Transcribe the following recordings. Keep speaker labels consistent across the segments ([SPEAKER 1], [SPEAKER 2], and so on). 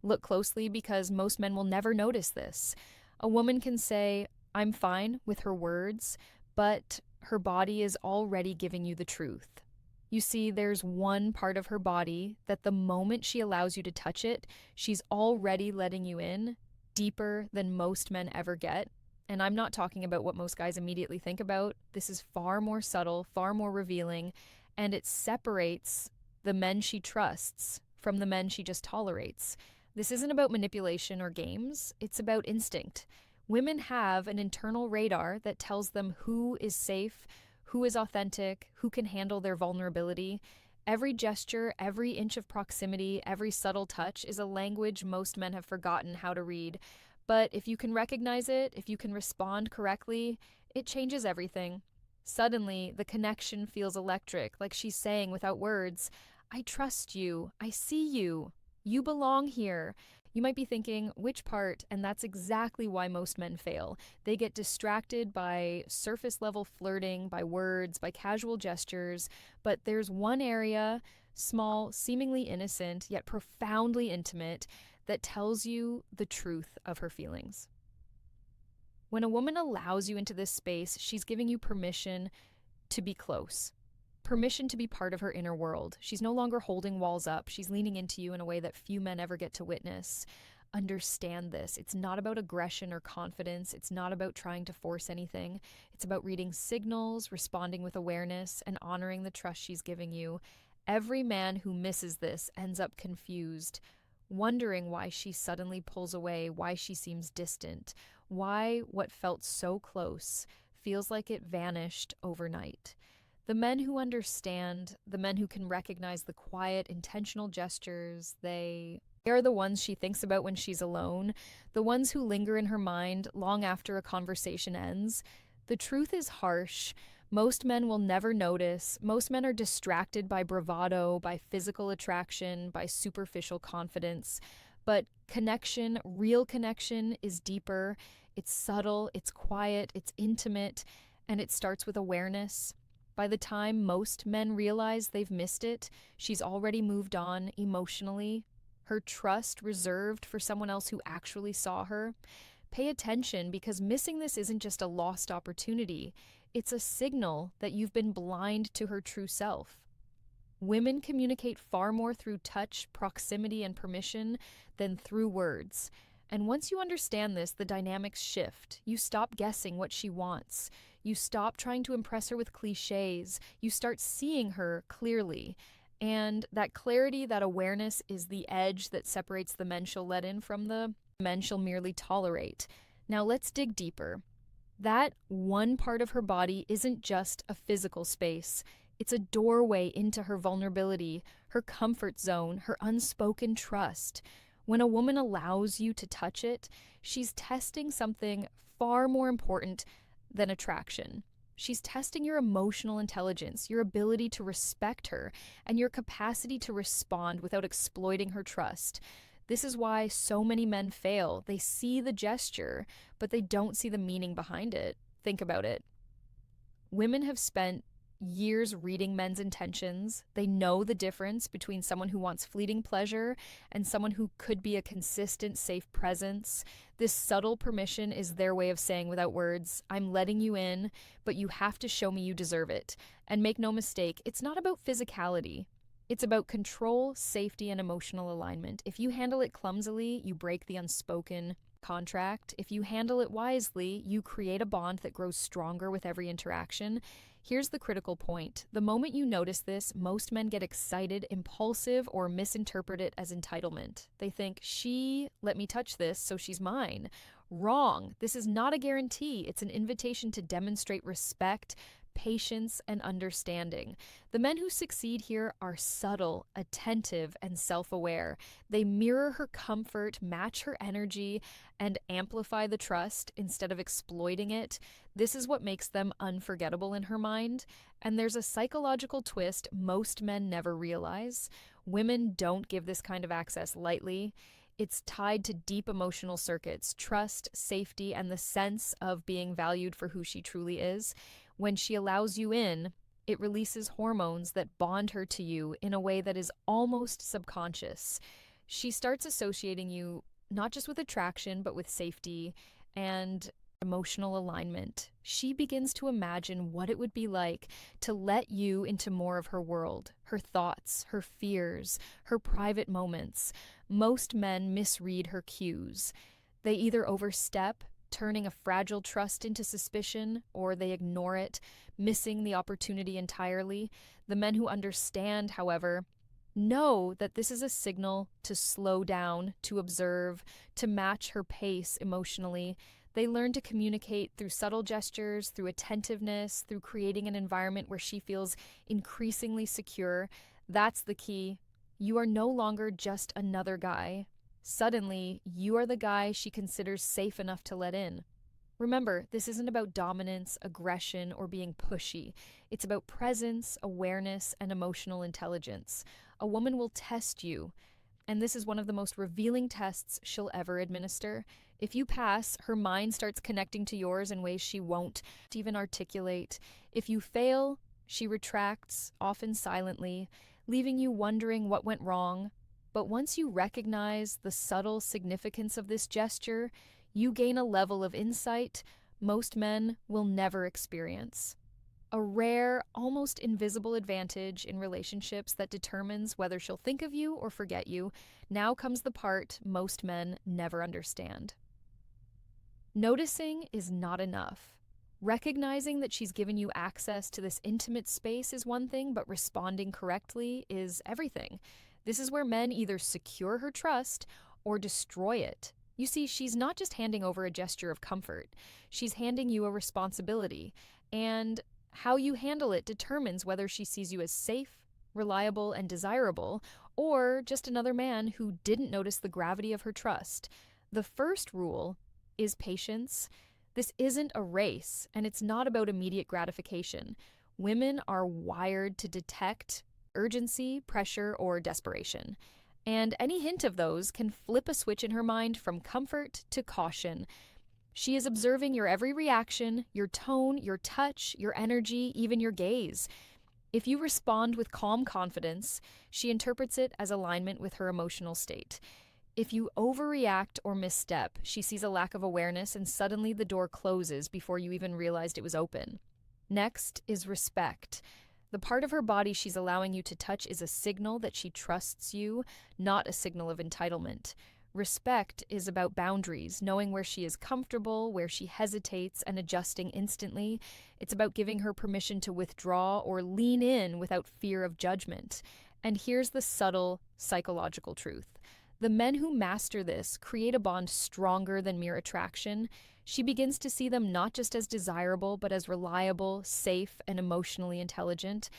[SPEAKER 1] Look closely because most men will never notice this. A woman can say, I'm fine with her words, but her body is already giving you the truth. You see, there's one part of her body that the moment she allows you to touch it, she's already letting you in deeper than most men ever get. And I'm not talking about what most guys immediately think about. This is far more subtle, far more revealing, and it separates the men she trusts from the men she just tolerates. This isn't about manipulation or games, it's about instinct. Women have an internal radar that tells them who is safe, who is authentic, who can handle their vulnerability. Every gesture, every inch of proximity, every subtle touch is a language most men have forgotten how to read. But if you can recognize it, if you can respond correctly, it changes everything. Suddenly, the connection feels electric, like she's saying without words, I trust you, I see you, you belong here. You might be thinking, which part? And that's exactly why most men fail. They get distracted by surface level flirting, by words, by casual gestures. But there's one area, small, seemingly innocent, yet profoundly intimate, that tells you the truth of her feelings. When a woman allows you into this space, she's giving you permission to be close. Permission to be part of her inner world. She's no longer holding walls up. She's leaning into you in a way that few men ever get to witness. Understand this. It's not about aggression or confidence. It's not about trying to force anything. It's about reading signals, responding with awareness, and honoring the trust she's giving you. Every man who misses this ends up confused, wondering why she suddenly pulls away, why she seems distant, why what felt so close feels like it vanished overnight. The men who understand, the men who can recognize the quiet, intentional gestures, they are the ones she thinks about when she's alone, the ones who linger in her mind long after a conversation ends. The truth is harsh. Most men will never notice. Most men are distracted by bravado, by physical attraction, by superficial confidence. But connection, real connection, is deeper. It's subtle, it's quiet, it's intimate, and it starts with awareness. By the time most men realize they've missed it, she's already moved on emotionally, her trust reserved for someone else who actually saw her. Pay attention because missing this isn't just a lost opportunity, it's a signal that you've been blind to her true self. Women communicate far more through touch, proximity, and permission than through words. And once you understand this, the dynamics shift. You stop guessing what she wants. You stop trying to impress her with cliches. You start seeing her clearly. And that clarity, that awareness is the edge that separates the men she'll let in from the men she'll merely tolerate. Now let's dig deeper. That one part of her body isn't just a physical space. It's a doorway into her vulnerability, her comfort zone, her unspoken trust. When a woman allows you to touch it, she's testing something far more important than attraction. She's testing your emotional intelligence, your ability to respect her, and your capacity to respond without exploiting her trust. This is why so many men fail. They see the gesture, but they don't see the meaning behind it. Think about it. Women have spent years reading men's intentions. They know the difference between someone who wants fleeting pleasure and someone who could be a consistent, safe presence. This subtle permission is their way of saying without words, I'm letting you in, but you have to show me you deserve it. And make no mistake, it's not about physicality. It's about control, safety, and emotional alignment. If you handle it clumsily, you break the unspoken contract. If you handle it wisely, you create a bond that grows stronger with every interaction. Here's the critical point. The moment you notice this, most men get excited, impulsive, or misinterpret it as entitlement. They think, she let me touch this, so she's mine. Wrong. This is not a guarantee. It's an invitation to demonstrate respect, patience, and understanding. The men who succeed here are subtle, attentive, and self-aware. They mirror her comfort, match her energy, and amplify the trust instead of exploiting it. This is what makes them unforgettable in her mind. And there's a psychological twist most men never realize. Women don't give this kind of access lightly. It's tied to deep emotional circuits, trust, safety, and the sense of being valued for who she truly is. When she allows you in, it releases hormones that bond her to you in a way that is almost subconscious. She starts associating you not just with attraction, but with safety and emotional alignment. She begins to imagine what it would be like to let you into more of her world, her thoughts, her fears, her private moments. Most men misread her cues. They either overstep, turning a fragile trust into suspicion, or they ignore it, missing the opportunity entirely. The men who understand, however, know that this is a signal to slow down, to observe, to match her pace emotionally. They learn to communicate through subtle gestures, through attentiveness, through creating an environment where she feels increasingly secure. That's the key. You are no longer just another guy. Suddenly, you are the guy she considers safe enough to let in. Remember, this isn't about dominance, aggression, or being pushy. It's about presence, awareness, and emotional intelligence. A woman will test you, and this is one of the most revealing tests she'll ever administer. If you pass, her mind starts connecting to yours in ways she won't even articulate. If you fail, she retracts, often silently, leaving you wondering what went wrong. But once you recognize the subtle significance of this gesture, you gain a level of insight most men will never experience. A rare, almost invisible advantage in relationships that determines whether she'll think of you or forget you. Now comes the part most men never understand. Noticing is not enough. Recognizing that she's given you access to this intimate space is one thing, but responding correctly is everything. This is where men either secure her trust or destroy it. You see, she's not just handing over a gesture of comfort, she's handing you a responsibility. And how you handle it determines whether she sees you as safe, reliable, and desirable, or just another man who didn't notice the gravity of her trust. The first rule is patience. This isn't a race, and it's not about immediate gratification. Women are wired to detect urgency, pressure, or desperation. And any hint of those can flip a switch in her mind from comfort to caution. She is observing your every reaction, your tone, your touch, your energy, even your gaze. If you respond with calm confidence, she interprets it as alignment with her emotional state. If you overreact or misstep, she sees a lack of awareness and suddenly the door closes before you even realized it was open. Next is respect. The part of her body she's allowing you to touch is a signal that she trusts you, not a signal of entitlement. Respect is about boundaries, knowing where she is comfortable, where she hesitates, and adjusting instantly. It's about giving her permission to withdraw or lean in without fear of judgment. And here's the subtle psychological truth. The men who master this create a bond stronger than mere attraction. She begins to see them not just as desirable, but as reliable, safe, and emotionally intelligent.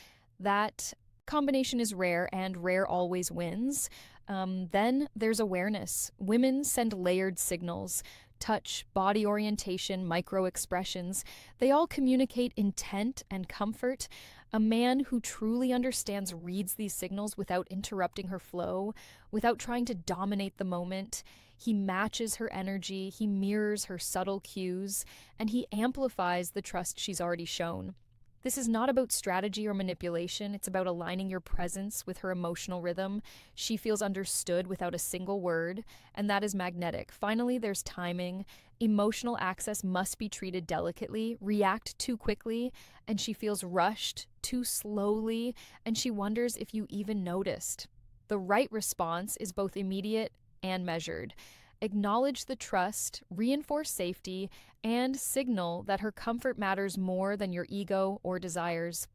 [SPEAKER 1] That combination is rare, and rare always wins. Then there's awareness. Women send layered signals. Touch, body orientation, micro expressions. They all communicate intent and comfort. A man who truly understands reads these signals without interrupting her flow, without trying to dominate the moment. He matches her energy, he mirrors her subtle cues, and he amplifies the trust she's already shown. This is not about strategy or manipulation, it's about aligning your presence with her emotional rhythm. She feels understood without a single word, and that is magnetic. Finally, there's timing. Emotional access must be treated delicately. React too quickly, and she feels rushed, too slowly, and she wonders if you even noticed. The right response is both immediate and measured. Acknowledge the trust, reinforce safety, and signal that her comfort matters more than your ego or desires.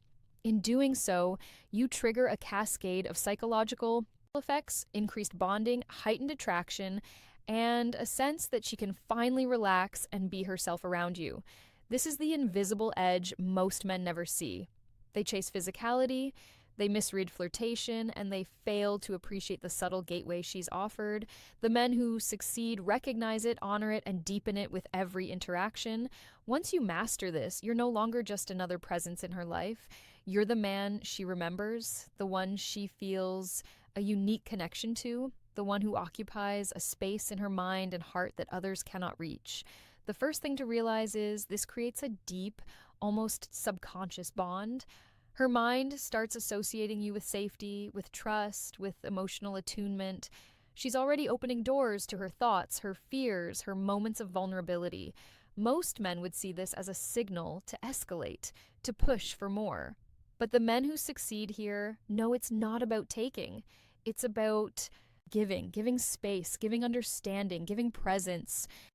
[SPEAKER 1] In doing so, you trigger a cascade of psychological effects, increased bonding, heightened attraction, and a sense that she can finally relax and be herself around you. This is the invisible edge most men never see. They chase physicality, they misread flirtation, and they fail to appreciate the subtle gateway she's offered. The men who succeed recognize it, honor it, and deepen it with every interaction. Once you master this, you're no longer just another presence in her life. You're the man she remembers, the one she feels a unique connection to, the one who occupies a space in her mind and heart that others cannot reach. The first thing to realize is this creates a deep, almost subconscious bond. Her mind starts associating you with safety, with trust, with emotional attunement. She's already opening doors to her thoughts, her fears, her moments of vulnerability. Most men would see this as a signal to escalate, to push for more. But the men who succeed here know it's not about taking. It's about giving space, giving understanding, giving presence.